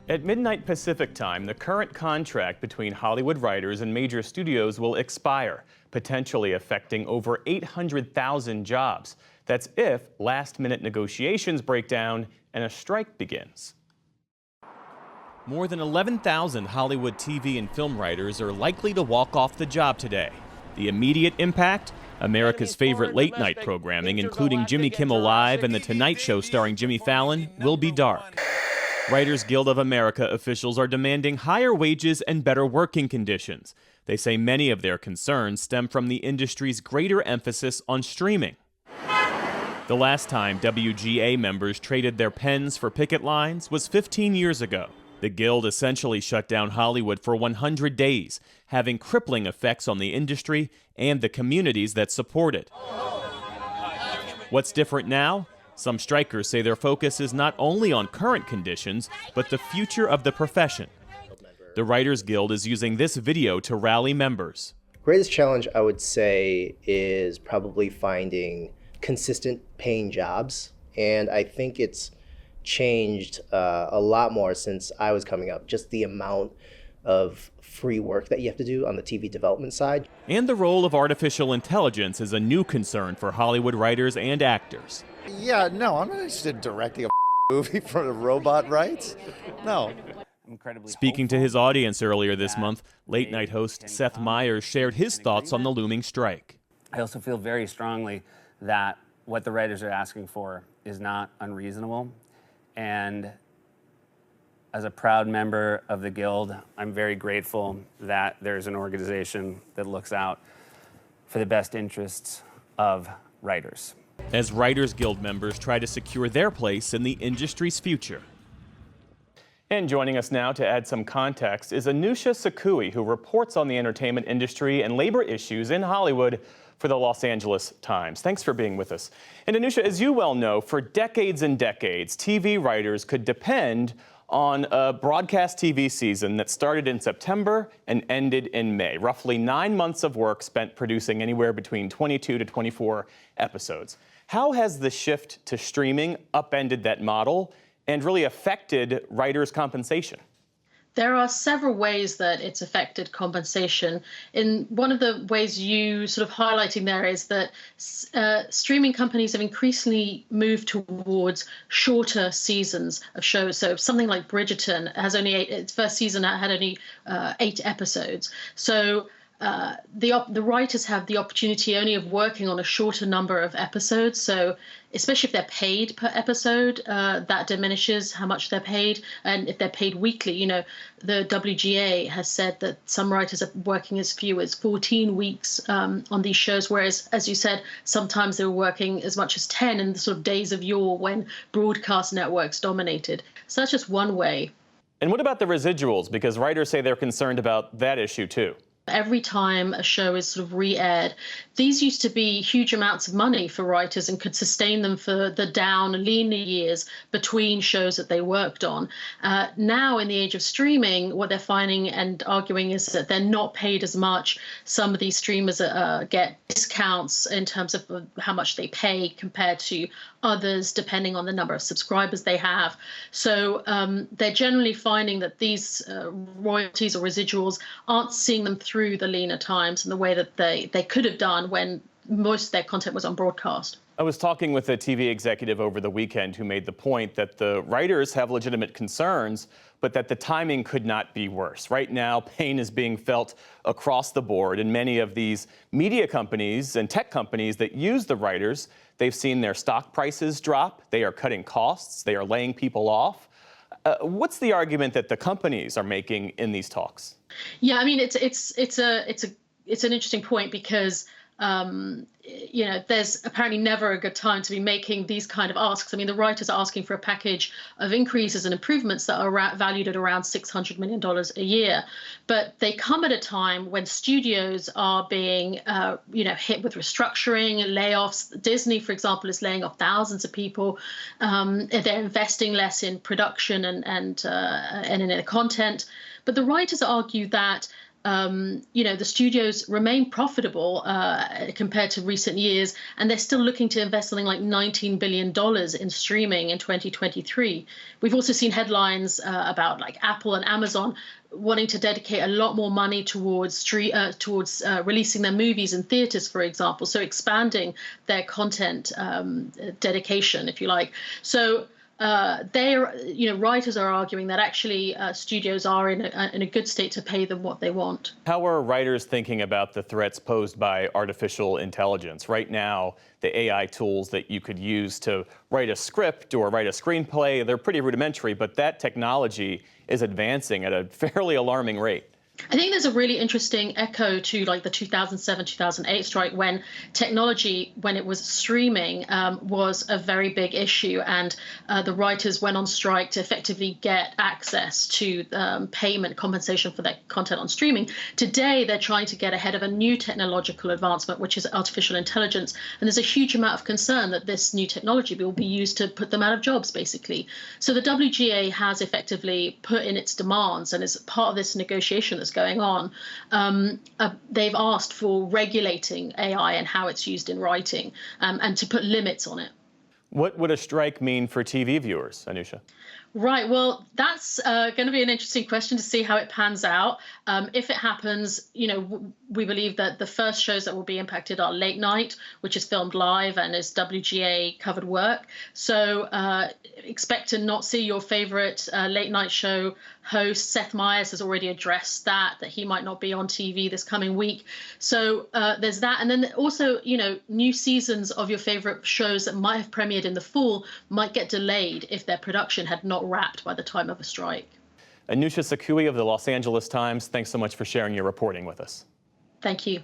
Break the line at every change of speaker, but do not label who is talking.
At midnight Pacific time, the current contract between Hollywood writers and major studios will expire, potentially affecting over 800,000 jobs. That's if last-minute negotiations break down and a strike begins. More than 11,000 Hollywood TV and film writers are likely to walk off the job today. The immediate impact? America's favorite late-night programming, including Jimmy Kimmel Live and The Tonight Show starring Jimmy Fallon, will be dark. Writers Guild of America officials are demanding higher wages and better working conditions. They say many of their concerns stem from the industry's greater emphasis on streaming. The last time WGA members traded their pens for picket lines was 15 years ago. The Guild essentially shut down Hollywood for 100 days, having crippling effects on the industry and the communities that support it. What's different now? Some strikers say their focus is not only on current conditions, but the future of the profession. The Writers Guild is using this video to rally members.
Greatest challenge, I would say, is probably finding consistent paying jobs. And I think it's changed a lot more since I was coming up, just the amount of free work that you have to do on the TV development side.
And the role of artificial intelligence is a new concern for Hollywood writers and actors.
Yeah, no, I'm not interested in directing a movie for the robot rights. No.
Speaking to his audience earlier this month, late-night host Seth Meyers shared his thoughts on the looming strike.
I also feel very strongly that what the writers are asking for is not unreasonable. And as a proud member of the Guild, I'm very grateful that there's an organization that looks out for the best interests of writers.
As Writers Guild members try to secure their place in the industry's future. And joining us now to add some context is Anousha Sakoui, who reports on the entertainment industry and labor issues in Hollywood for the Los Angeles Times. Thanks for being with us. And Anousha, as you well know, for decades and decades, TV writers could depend on a broadcast TV season that started in September and ended in May. Roughly 9 months of work spent producing anywhere between 22 to 24 episodes. How has the shift to streaming upended that model and really affected writers' compensation?
There are several ways that it's affected compensation. In one of the ways you sort of highlighting there is that streaming companies have increasingly moved towards shorter seasons of shows. So something like Bridgerton has only its first season had only 8 episodes. So the writers have the opportunity only of working on a shorter number of episodes. So especially if they're paid per episode, that diminishes how much they're paid. And if they're paid weekly, you know, the WGA has said that some writers are working as few as 14 weeks on these shows, whereas, as you said, sometimes they were working as much as 10 in the sort of days of yore when broadcast networks dominated. So that's just one way.
And what about the residuals? Because writers say they're concerned about that issue too.
Every time a show is sort of re-aired, these used to be huge amounts of money for writers and could sustain them for the down, leaner years between shows that they worked on. Now, in the age of streaming, what they're finding and arguing is that they're not paid as much. Some of these streamers get discounts in terms of how much they pay compared to others, depending on the number of subscribers they have. So they're generally finding that these royalties or residuals aren't seeing them through the leaner times in the way that they could have done when most of their content was on broadcast.
I was talking with a TV executive over the weekend who made the point that the writers have legitimate concerns, but that the timing could not be worse. Right now, pain is being felt across the board, and many of these media companies and tech companies that use the writers, they've seen their stock prices drop, they are cutting costs, they are laying people off. What's the argument that the companies are making in these talks?
Yeah, I mean, it's an interesting point because you know, there's apparently never a good time to be making these kind of asks. I mean, the writers are asking for a package of increases and improvements that are valued at around $600 million a year. But they come at a time when studios are being, you know, hit with restructuring and layoffs. Disney, for example, is laying off thousands of people. They're investing less in production and in their content. But the writers argue that the studios remain profitable compared to recent years, and they're still looking to invest something like $19 billion in streaming in 2023. We've also seen headlines about like Apple and Amazon wanting to dedicate a lot more money towards releasing their movies in theaters, for example, so expanding their content dedication, if you like. So writers are arguing that actually studios are in a good state to pay them what they want.
How are writers thinking about the threats posed by artificial intelligence? Right now, the AI tools that you could use to write a script or write a screenplay, they're pretty rudimentary, but that technology is advancing at a fairly alarming rate.
I think there's a really interesting echo to like the 2007-2008 strike, when technology, when it was streaming, was a very big issue, and the writers went on strike to effectively get access to payment compensation for their content on streaming. Today, they're trying to get ahead of a new technological advancement, which is artificial intelligence, and there's a huge amount of concern that this new technology will be used to put them out of jobs, basically. So the WGA has effectively put in its demands, and as part of this negotiation that's going on, they've asked for regulating AI and how it's used in writing, and to put limits on it.
What would a strike mean for TV viewers, Anousha?
Right. Well, that's going to be an interesting question to see how it pans out. If it happens, we believe that the first shows that will be impacted are late night, which is filmed live and is WGA covered work. So expect to not see your favorite late night show host. Seth Meyers has already addressed that he might not be on TV this coming week. So there's that. And then also, new seasons of your favorite shows that might have premiered in the fall might get delayed if their production had not wrapped by the time of a strike.
Anousha Sakoui of the Los Angeles Times, thanks so much for sharing your reporting with us.
Thank you.